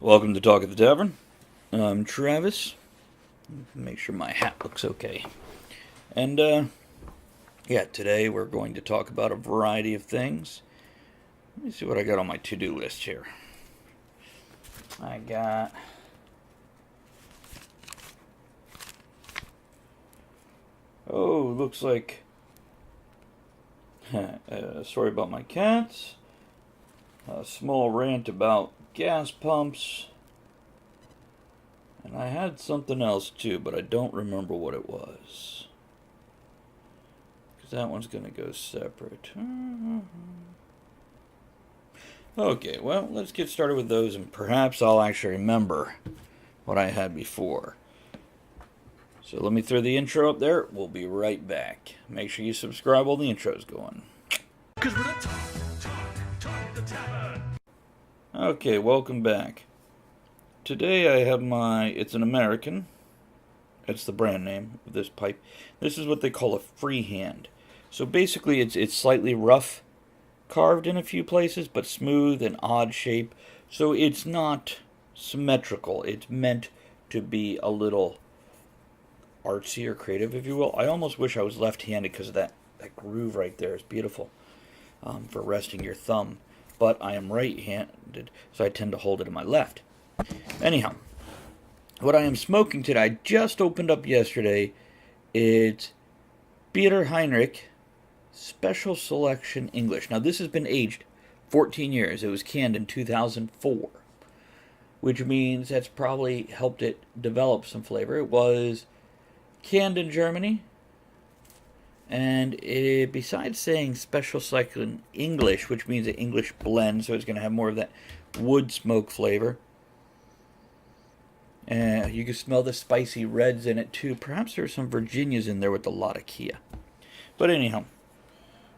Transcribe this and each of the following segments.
Welcome to Talk at the Tavern. I'm Travis. Make sure my hat looks okay. And, today we're going to talk about a variety of things. Let me see what I got on my to-do list here. I got... Oh, looks like... a story about my cats. A small rant about gas pumps. And I had something else too, but I don't remember what it was. Because that one's going to go separate. Okay, well, let's get started with those, and perhaps I'll actually remember what I had before. So let me throw the intro up there. We'll be right back. Make sure you subscribe while the intro's going. Because we're not talk the tavern. Okay, welcome back. Today I have it's an American. That's the brand name of this pipe. This is what they call a freehand. So basically it's slightly rough, carved in a few places, but smooth and odd shape. So it's not symmetrical. It's meant to be a little artsy or creative, if you will. I almost wish I was left-handed because of that groove right there is beautiful for resting your thumb. But I am right-handed, so I tend to hold it in my left. Anyhow, what I am smoking today, I just opened up yesterday. It's Peter Heinrich Special Selection English. Now, this has been aged 14 years. It was canned in 2004, which means that's probably helped it develop some flavor. It was canned in Germany, and besides saying Special Selection English, which means an English blend, so it's going to have more of that wood smoke flavor. You can smell the spicy reds in it too. Perhaps there's some Virginias in there with a lot of Kia. But anyhow,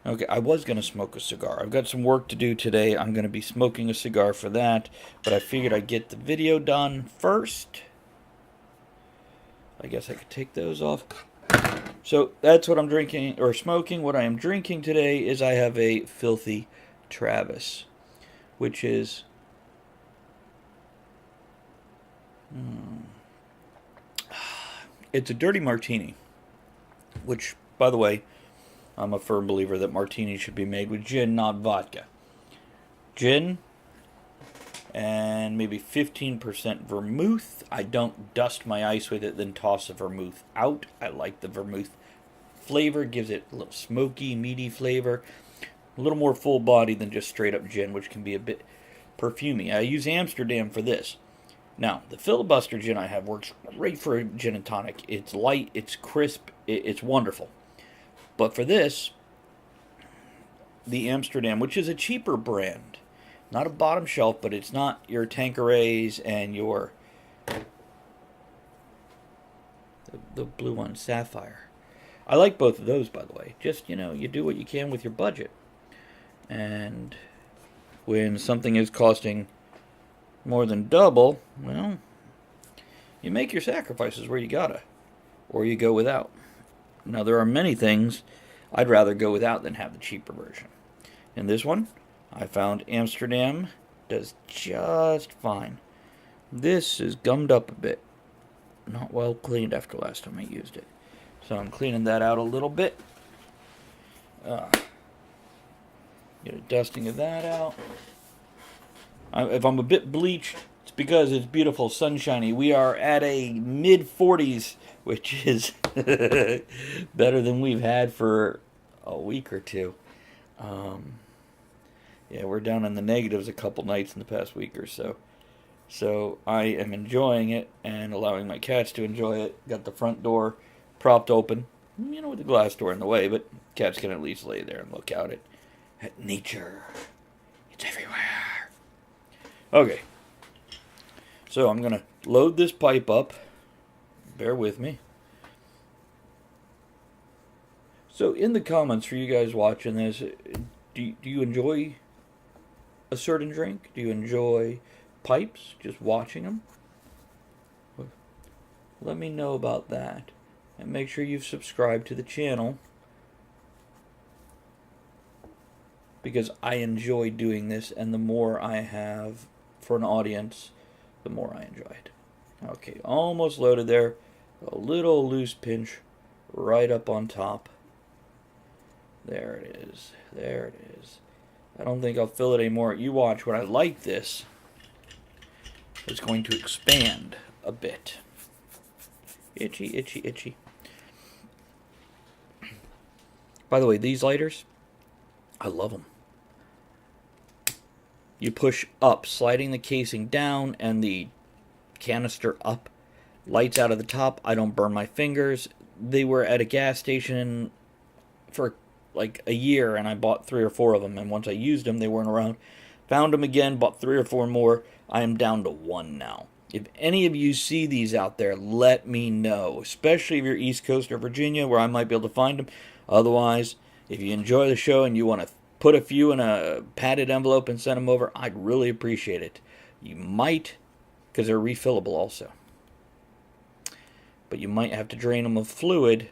okay, I was going to smoke a cigar. I've got some work to do today. I'm going to be smoking a cigar for that. But I figured I'd get the video done first. I guess I could take those off. So that's what I'm drinking, or smoking. What I am drinking today is I have a Filthy Travis, which is... It's a dirty martini, which, by the way, I'm a firm believer that martinis should be made with gin, not vodka. Gin and maybe 15% vermouth. I don't dust my ice with it, then toss the vermouth out. I like the vermouth flavor. Gives it a little smoky, meaty flavor. A little more full body than just straight up gin, which can be a bit perfumey. I use Amsterdam for this. Now, the filibuster gin I have works great for a gin and tonic. It's light, it's crisp, it's wonderful. But for this, the Amsterdam, which is a cheaper brand, not a bottom shelf, but it's not your Tanquerays and your the blue one, Sapphire. I like both of those, by the way. Just, you do what you can with your budget. And when something is costing more than double, well, you make your sacrifices where you gotta, or you go without. Now, there are many things I'd rather go without than have the cheaper version. In this one, I found Amsterdam does just fine. This is gummed up a bit. Not well cleaned after last time I used it. So I'm cleaning that out a little bit. Get a dusting of that out. If I'm a bit bleached, it's because it's beautiful, sunshiny. We are at a mid-40s, which is better than we've had for a week or two. We're down in the negatives a couple nights in the past week or so. So I am enjoying it and allowing my cats to enjoy it. Got the front door propped open, with the glass door in the way, but cats can at least lay there and look out at nature. It's everywhere. Okay, so I'm going to load this pipe up. Bear with me. So in the comments for you guys watching this, do you enjoy a certain drink? Do you enjoy pipes, just watching them? Let me know about that. And make sure you've subscribed to the channel, because I enjoy doing this, and the more I have for an audience, the more I enjoy it. Okay, almost loaded there. A little loose pinch right up on top. There it is. There it is. I don't think I'll fill it anymore. You watch. When I light this, it's going to expand a bit. Itchy, itchy, itchy. By the way, these lighters, I love them. You push up, sliding the casing down and the canister up. Lights out of the top. I don't burn my fingers. They were at a gas station for like a year, and I bought 3 or 4 of them. And once I used them, they weren't around. Found them again, bought 3 or 4 more. I am down to 1 now. If any of you see these out there, let me know. Especially if you're East Coast or Virginia, where I might be able to find them. Otherwise, if you enjoy the show and you want to put a few in a padded envelope and send them over, I'd really appreciate it. You might, because they're refillable also. But you might have to drain them of fluid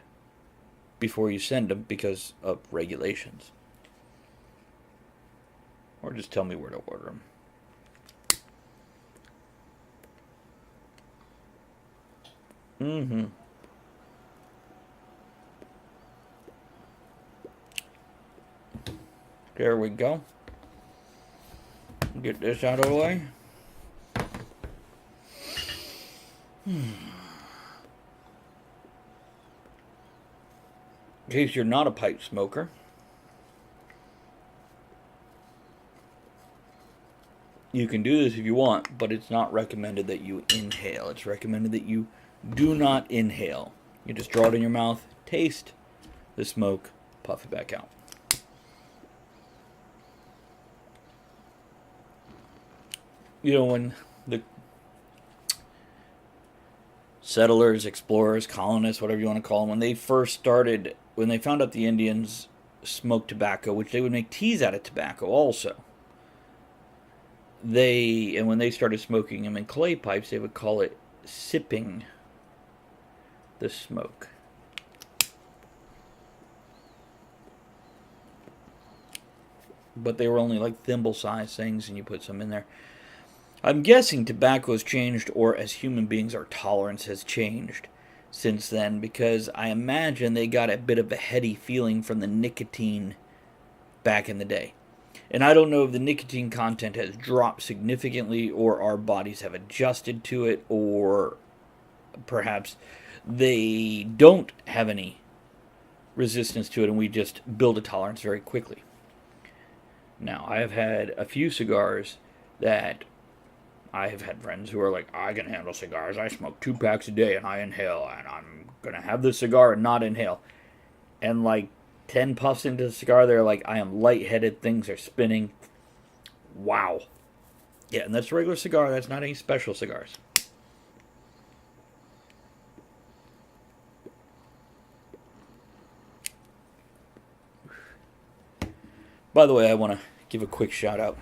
before you send them because of regulations. Or just tell me where to order them. There we go. Get this out of the way. In case you're not a pipe smoker, you can do this if you want, but it's not recommended that you inhale. It's recommended that you do not inhale. You just draw it in your mouth, taste the smoke, puff it back out. You know, when the settlers, explorers, colonists, whatever you want to call them, when they first started, when they found out the Indians smoked tobacco, which they would make teas out of tobacco also, and when they started smoking them in clay pipes, they would call it sipping the smoke. But they were only like thimble-sized things, and you put some in there. I'm guessing tobacco has changed, or as human beings, our tolerance has changed since then, because I imagine they got a bit of a heady feeling from the nicotine back in the day. And I don't know if the nicotine content has dropped significantly, or our bodies have adjusted to it, or perhaps they don't have any resistance to it and we just build a tolerance very quickly. Now, I have had a few cigars that I have had friends who are like, I can handle cigars. I smoke 2 packs a day and I inhale, and I'm going to have the cigar and not inhale. And like 10 puffs into the cigar, they're like, I am lightheaded, things are spinning. Wow. Yeah, and that's a regular cigar. That's not any special cigars. By the way, I want to give a quick shout out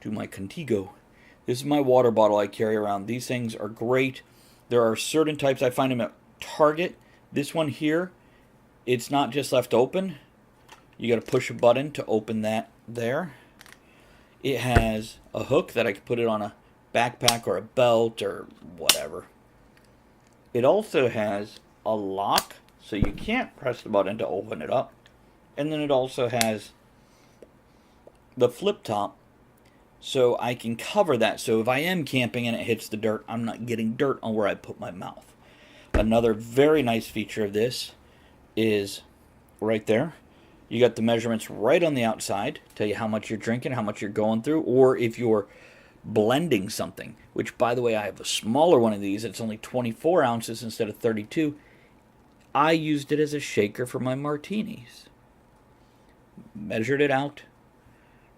to my Contigo. This is my water bottle I carry around. These things are great. There are certain types. I find them at Target. This one here, it's not just left open. You got to push a button to open that there. It has a hook that I can put it on a backpack or a belt or whatever. It also has a lock, so you can't press the button to open it up. And then it also has the flip top, so I can cover that. So if I am camping and it hits the dirt, I'm not getting dirt on where I put my mouth. Another very nice feature of this is right there. You got the measurements right on the outside, tell you how much you're drinking, how much you're going through, or if you're blending something, which, by the way, I have a smaller one of these. It's only 24 ounces instead of 32. I used it as a shaker for my martinis. Measured it out,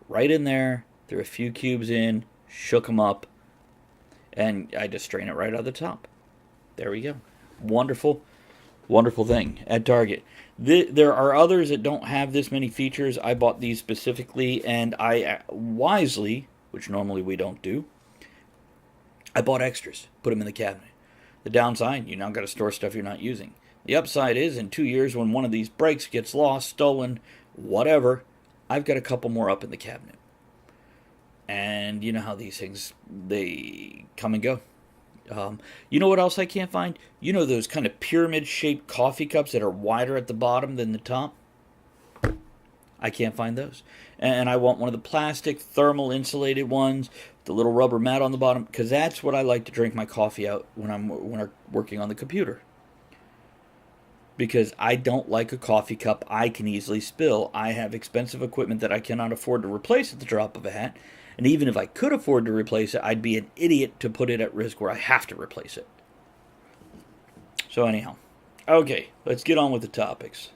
right in there, threw a few cubes in, shook them up, and I just strain it right out of the top. There we go. Wonderful, wonderful thing at Target. There are others that don't have this many features. I bought these specifically, and I wisely, which normally we don't do, I bought extras, put them in the cabinet. The downside, you now got to store stuff you're not using. The upside is, in 2 years, when one of these breaks, gets lost, stolen, whatever, I've got a couple more up in the cabinet. And you know how these things, they come and go. You know what else I can't find? You know those kind of pyramid-shaped coffee cups that are wider at the bottom than the top? I can't find those. And I want one of the plastic thermal insulated ones, the little rubber mat on the bottom, because that's what I like to drink my coffee out when I'm working on the computer. Because I don't like a coffee cup I can easily spill. I have expensive equipment that I cannot afford to replace at the drop of a hat. And even if I could afford to replace it, I'd be an idiot to put it at risk where I have to replace it. So anyhow, okay, let's get on with the topics.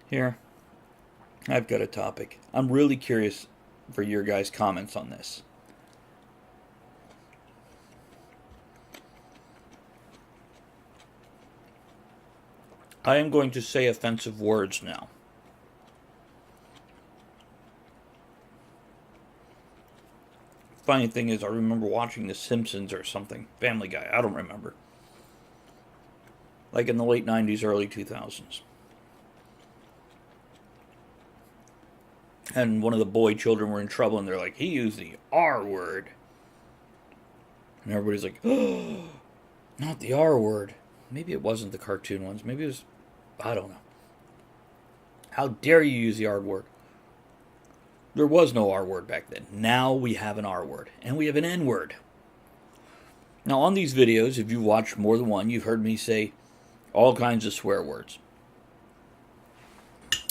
Here, I've got a topic. I'm really curious for your guys' comments on this. I am going to say offensive words now. Funny thing is, I remember watching The Simpsons or something. Family Guy, I don't remember. Like in the late 90s, early 2000s. And one of the boy children were in trouble, and they're like, he used the R word. And everybody's like, oh, not the R word. Maybe it wasn't the cartoon ones. Maybe it was, I don't know. How dare you use the R word? There was no R word back then. Now we have an R word. And we have an N word. Now on these videos, if you've watched more than one, you've heard me say all kinds of swear words.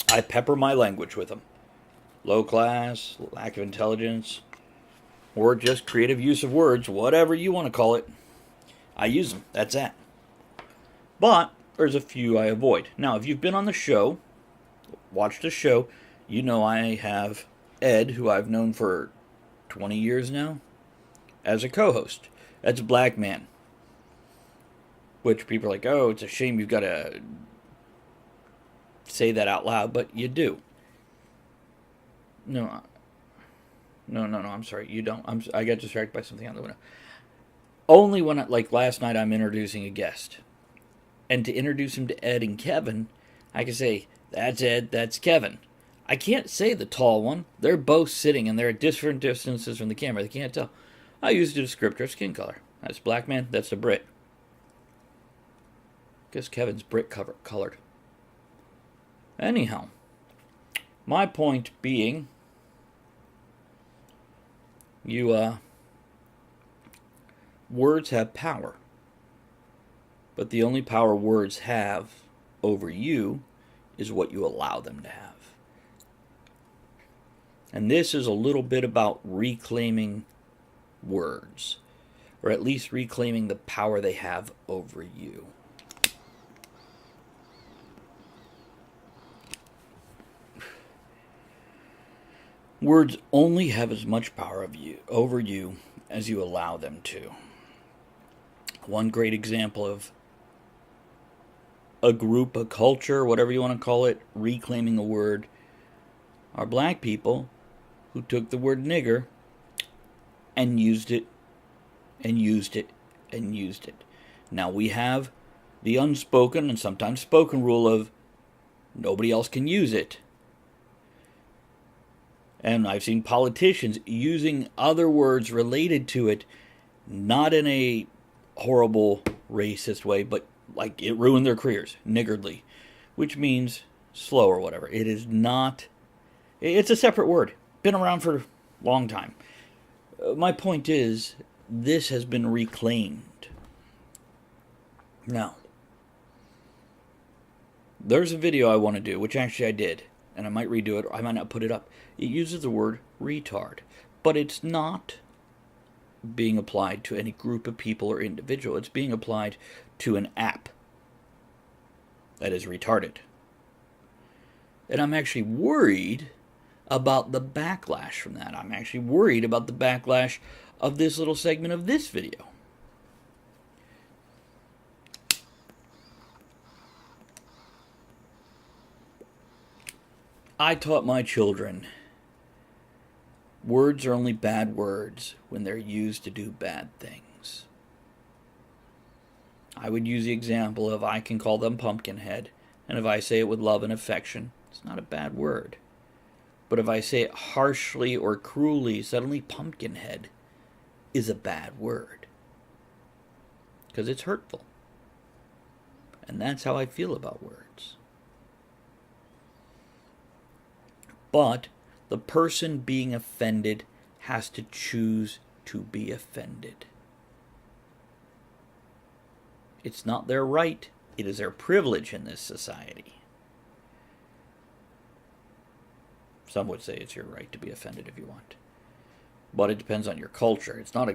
I pepper my language with them. Low class, lack of intelligence, or just creative use of words, whatever you want to call it. I use them. That's that. But there's a few I avoid. Now, if you've been on the show, watched the show, you know I have Ed, who I've known for 20 years now, as a co-host. That's a black man. Which people are like, oh, it's a shame you've got to say that out loud, but you do. No, I'm sorry, you don't. I got distracted by something on the window. Only when, like last night, I'm introducing a guest. And to introduce him to Ed and Kevin, I can say, that's Ed, that's Kevin. I can't say the tall one. They're both sitting and they're at different distances from the camera. They can't tell. I used a descriptor, skin color. That's black man, that's a Brit. Guess Kevin's Brit colored. Anyhow, my point being, words have power. But the only power words have over you is what you allow them to have. And this is a little bit about reclaiming words, or at least reclaiming the power they have over you. Words only have as much power over you as you allow them to. One great example of a group, a culture, whatever you want to call it, reclaiming a word, are black people who took the word nigger and used it, and used it, and used it. Now we have the unspoken and sometimes spoken rule of nobody else can use it. And I've seen politicians using other words related to it, not in a horrible racist way, but like it ruined their careers, niggardly, which means slow or whatever. It is not, it's a separate word, been around for a long time. My point is, this has been reclaimed. Now, there's a video I want to do, which actually I did, and I might redo it, or I might not put it up. It uses the word retard, but it's not being applied to any group of people or individual. It's being applied to an app that is retarded. And I'm actually worried about the backlash from that. I'm actually worried about the backlash of this little segment of this video. I taught my children words are only bad words when they're used to do bad things. I would use the example of I can call them Pumpkinhead, and if I say it with love and affection, it's not a bad word. But if I say it harshly or cruelly, suddenly Pumpkinhead is a bad word. Because it's hurtful. And that's how I feel about words. But the person being offended has to choose to be offended. It's not their right, it is their privilege in this society. Some would say it's your right to be offended if you want. But it depends on your culture. It's not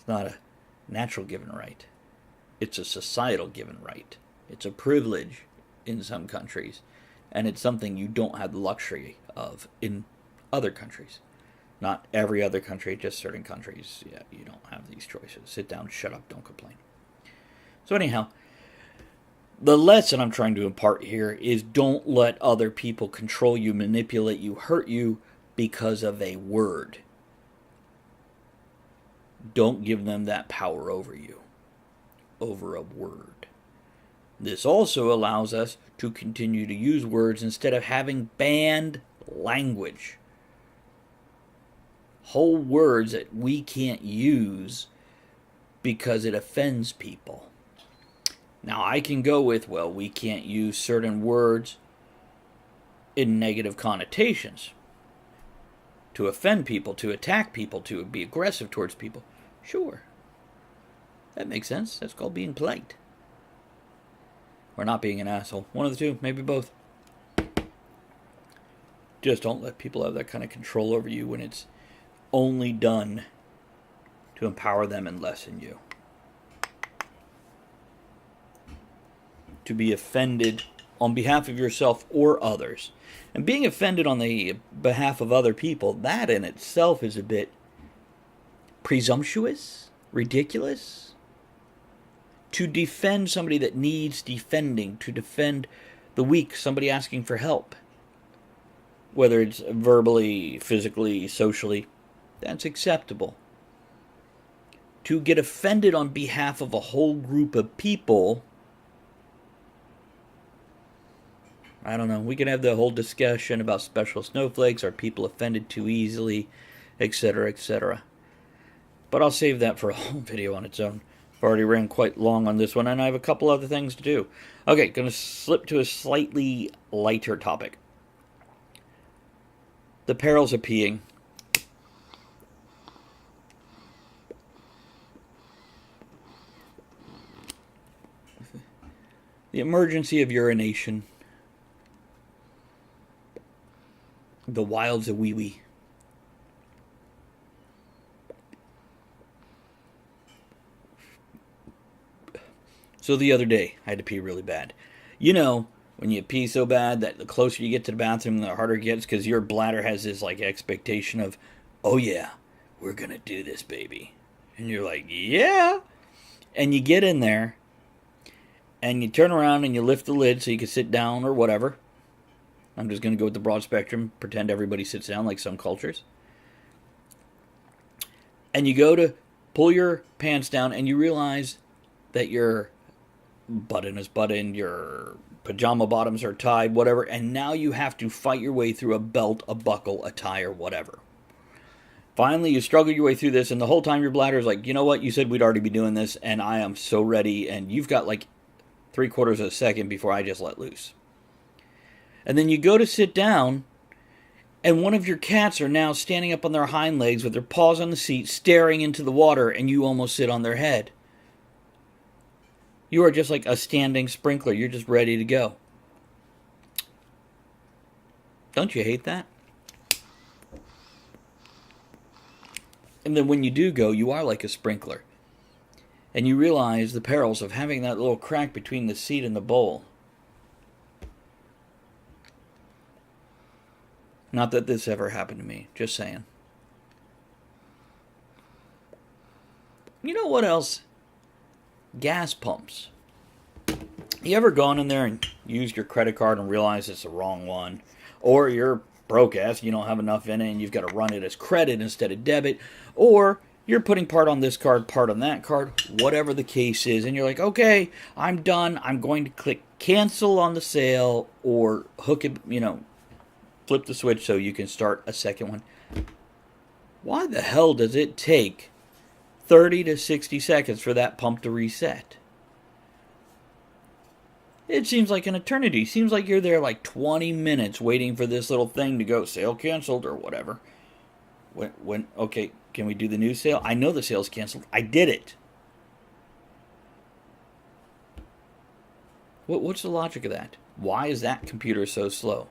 a natural given right. It's a societal given right. It's a privilege in some countries. And it's something you don't have the luxury of in other countries. Not every other country, just certain countries. Yeah, you don't have these choices. Sit down, shut up, don't complain. So anyhow, the lesson I'm trying to impart here is don't let other people control you, manipulate you, hurt you because of a word. Don't give them that power over you, over a word. This also allows us to continue to use words instead of having banned language. Whole words that we can't use because it offends people. Now, I can go with, well, we can't use certain words in negative connotations to offend people, to attack people, to be aggressive towards people. Sure. That makes sense. That's called being polite. Or not being an asshole. One of the two, maybe both. Just don't let people have that kind of control over you when it's only done to empower them and lessen you. To be offended on behalf of yourself or others. And being offended on the behalf of other people, that in itself is a bit presumptuous, ridiculous. To defend somebody that needs defending, to defend the weak, somebody asking for help, whether it's verbally, physically, socially, that's acceptable. To get offended on behalf of a whole group of people, I don't know. We could have the whole discussion about special snowflakes. Are people offended too easily, etc., etc. But I'll save that for a whole video on its own. I've already ran quite long on this one, and I have a couple other things to do. Okay, going to slip to a slightly lighter topic. The perils of peeing. The emergency of urination. The wilds of wee-wee. So the other day, I had to pee really bad. You know, when you pee so bad that the closer you get to the bathroom, the harder it gets because your bladder has this like expectation of, oh yeah, we're going to do this, baby. And you're like, yeah. And you get in there, and you turn around and you lift the lid so you can sit down or whatever. I'm just going to go with the broad spectrum, pretend everybody sits down like some cultures. And you go to pull your pants down and you realize that your button is buttoned, your pajama bottoms are tied, whatever, and now you have to fight your way through a belt, a buckle, a tie, or whatever. Finally, you struggle your way through this, and the whole time your bladder is like, you know what, you said we'd already be doing this, and I am so ready, and you've got like 3/4 of a second before I just let loose. And then you go to sit down, and one of your cats are now standing up on their hind legs with their paws on the seat, staring into the water, and you almost sit on their head. You are just like a standing sprinkler. You're just ready to go. Don't you hate that? And then when you do go, you are like a sprinkler. And you realize the perils of having that little crack between the seat and the bowl. Not that this ever happened to me, just saying. You know what else? Gas pumps. You ever gone in there and used your credit card and realize it's the wrong one? Or you're broke ass, you don't have enough in it and you've got to run it as credit instead of debit. Or You're putting part on this card, part on that card, whatever the case is, and you're like, okay, I'm done. I'm going to click cancel on the sale or hook it, flip the switch so you can start a second one. Why the hell does it take 30 to 60 seconds for that pump to reset? It seems like an eternity. Seems like you're there like 20 minutes waiting for this little thing to go sale canceled or whatever. Okay, can we do the new sale? I know the sale's canceled. I did it. What's the logic of that? Why is that computer so slow?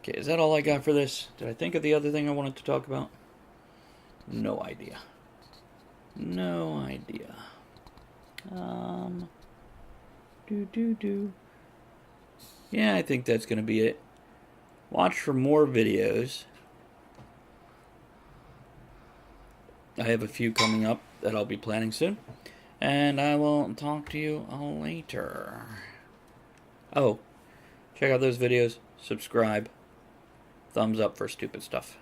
Okay, is that all I got for this? Did I think of the other thing I wanted to talk about? No idea. No idea. Yeah, I think that's going to be it. Watch for more videos. I have a few coming up that I'll be planning soon. And I will talk to you all later. Oh, check out those videos. Subscribe. Thumbs up for stupid stuff.